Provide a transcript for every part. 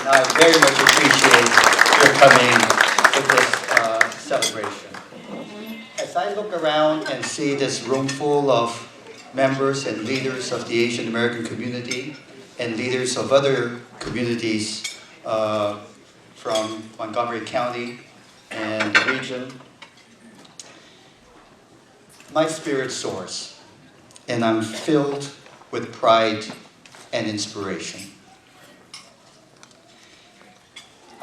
And I very much appreciate your coming to this celebration. As I look around and see this room full of members and leaders of the Asian American community and leaders of other communities from Montgomery County and the region, my spirit soars, and I'm filled with pride and inspiration.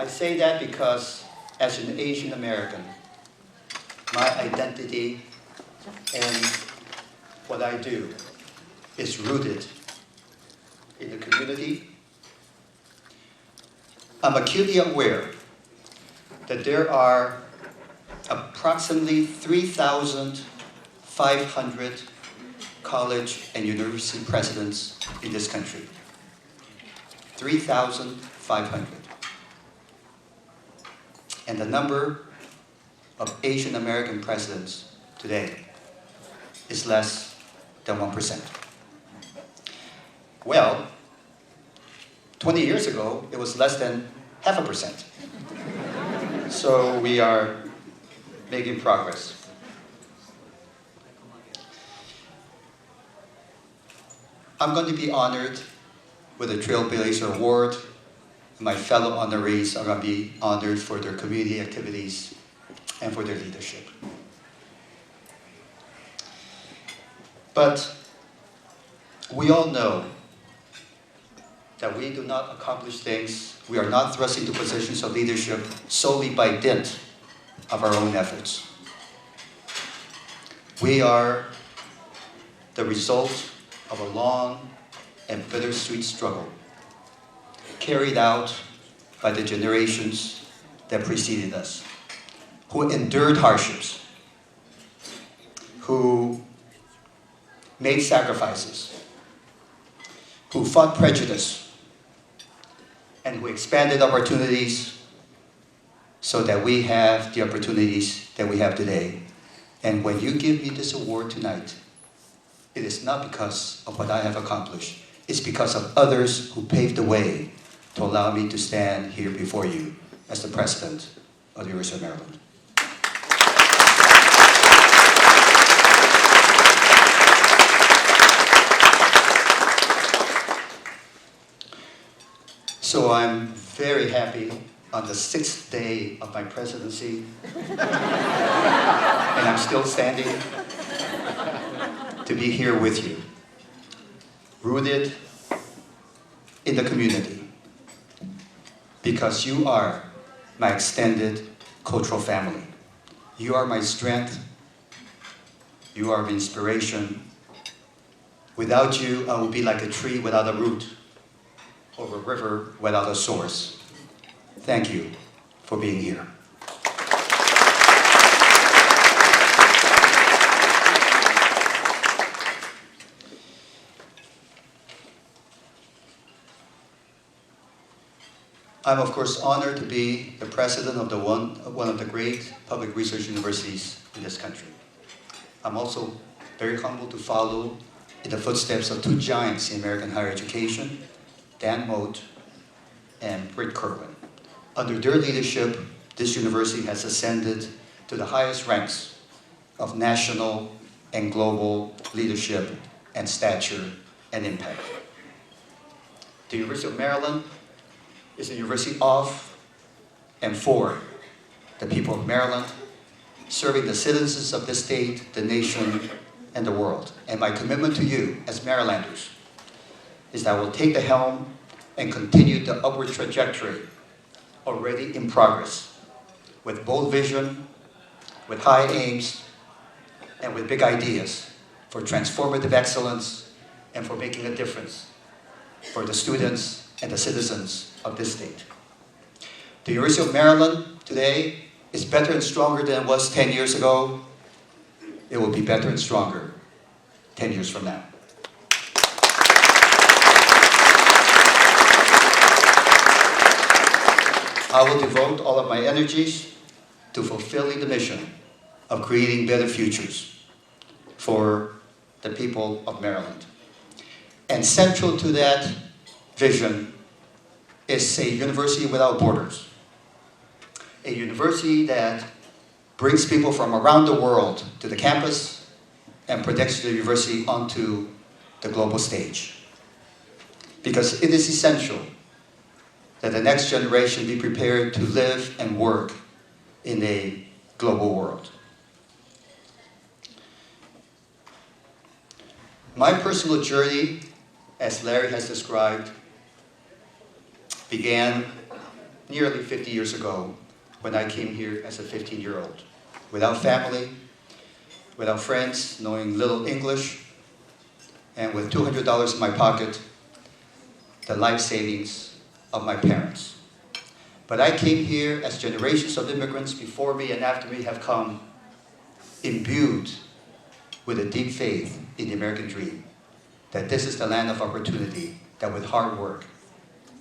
I say that because as an Asian American, my identity and what I do is rooted in the community. I'm acutely aware that there are approximately 3,500 college and university presidents in this country. 3,500. And the number of Asian American presidents today is less than 1%. Well, 20 years ago, it was less than 0.5%. So we are making progress. I'm going to be honored with a Trailblazer Award. My fellow honorees are going to be honored for their community activities and for their leadership. But we all know that we do not accomplish things, we are not thrust into positions of leadership solely by dint of our own efforts. We are the result of a long and bittersweet struggle carried out by the generations that preceded us, who endured hardships, who made sacrifices, who fought prejudice, and who expanded opportunities so that we have the opportunities that we have today. And when you give me this award tonight, it is not because of what I have accomplished. It's because of others who paved the way to allow me to stand here before you as the President of the University of Maryland. So I'm very happy on the 6th day of my presidency, and I'm still standing to be here with you, rooted in the community, because you are my extended cultural family. You are my strength. You are my inspiration. Without you, I would be like a tree without a root, or a river without a source. Thank you for being here. I'm of course honored to be the president of one of the great public research universities in this country. I'm also very humbled to follow in the footsteps of two giants in American higher education, Dan Moat and Britt Kirwan. Under their leadership, this university has ascended to the highest ranks of national and global leadership and stature and impact. The University of Maryland is a university of and for the people of Maryland, serving the citizens of the state, the nation, and the world. And my commitment to you as Marylanders is that I will take the helm and continue the upward trajectory already in progress, with bold vision, with high aims, and with big ideas for transformative excellence and for making a difference for the students and the citizens of this state. The University of Maryland today is better and stronger than it was 10 years ago. It will be better and stronger 10 years from now. I will devote all of my energies to fulfilling the mission of creating better futures for the people of Maryland. And central to that vision is a university without borders. A university that brings people from around the world to the campus and projects the university onto the global stage. Because it is essential that the next generation be prepared to live and work in a global world. My personal journey, as Larry has described, began nearly 50 years ago when I came here as a 15-year-old, without family, without friends, knowing little English, and with $200 in my pocket, the life savings of my parents. But I came here as generations of immigrants before me and after me have come imbued with a deep faith in the American dream, that this is the land of opportunity, that with hard work,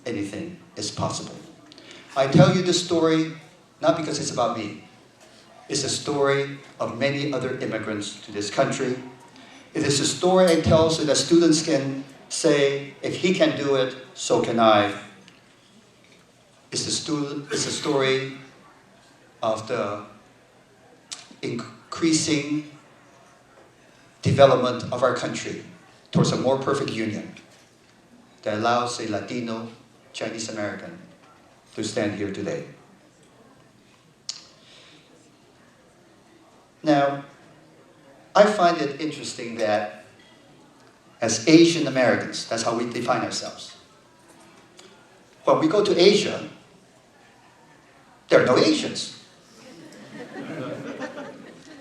anything is possible. I tell you this story not because it's about me. It's a story of many other immigrants to this country. It is a story I tell so that students can say, if he can do it, so can I. It's a story of the increasing development of our country towards a more perfect union that allows a Latino, Chinese American to stand here today. Now, I find it interesting that as Asian Americans, that's how we define ourselves. When we go to Asia, there are no Asians.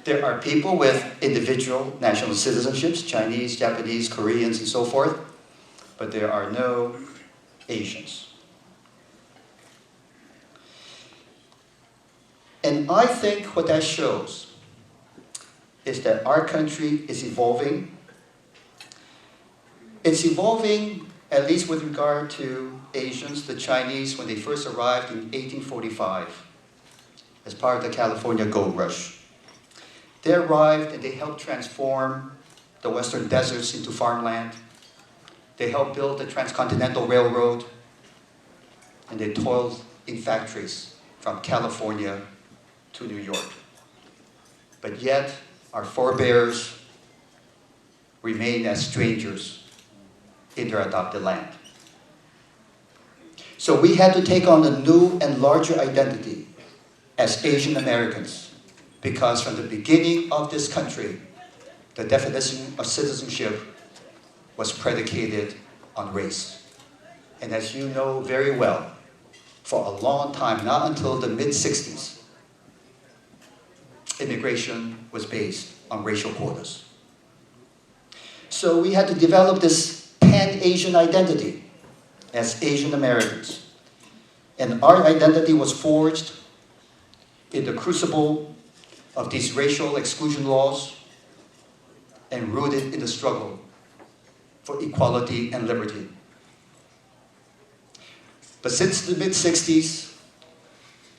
There are people with individual national citizenships, Chinese, Japanese, Koreans, and so forth, but there are no Asians. And I think what that shows is that our country is evolving. It's evolving, at least with regard to Asians, the Chinese, when they first arrived in 1845 as part of the California Gold Rush. They arrived and they helped transform the western deserts into farmland. They helped build the Transcontinental Railroad, and they toiled in factories from California to New York. But yet, our forebears remain as strangers in their adopted land. So we had to take on a new and larger identity as Asian Americans, because from the beginning of this country, the definition of citizenship was predicated on race. And as you know very well, for a long time, not until the mid-60s, immigration was based on racial quotas. So we had to develop this pan-Asian identity as Asian Americans. And our identity was forged in the crucible of these racial exclusion laws and rooted in the struggle for equality and liberty. But since the mid-60s,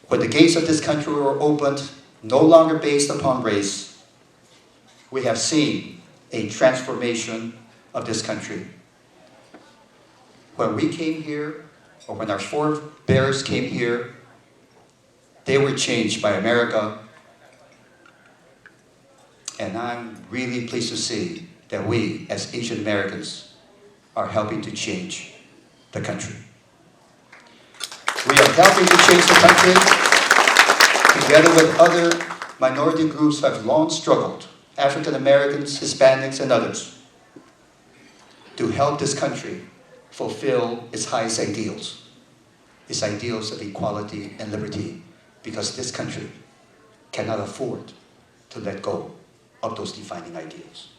when the gates of this country were opened, no longer based upon race, we have seen a transformation of this country. When we came here, or when our forebears came here, they were changed by America. And I'm really pleased to see that we, as Asian Americans, are helping to change the country. We are helping to change the country together with other minority groups who have long struggled, African Americans, Hispanics, and others, to help this country fulfill its highest ideals of equality and liberty, because this country cannot afford to let go of those defining ideals.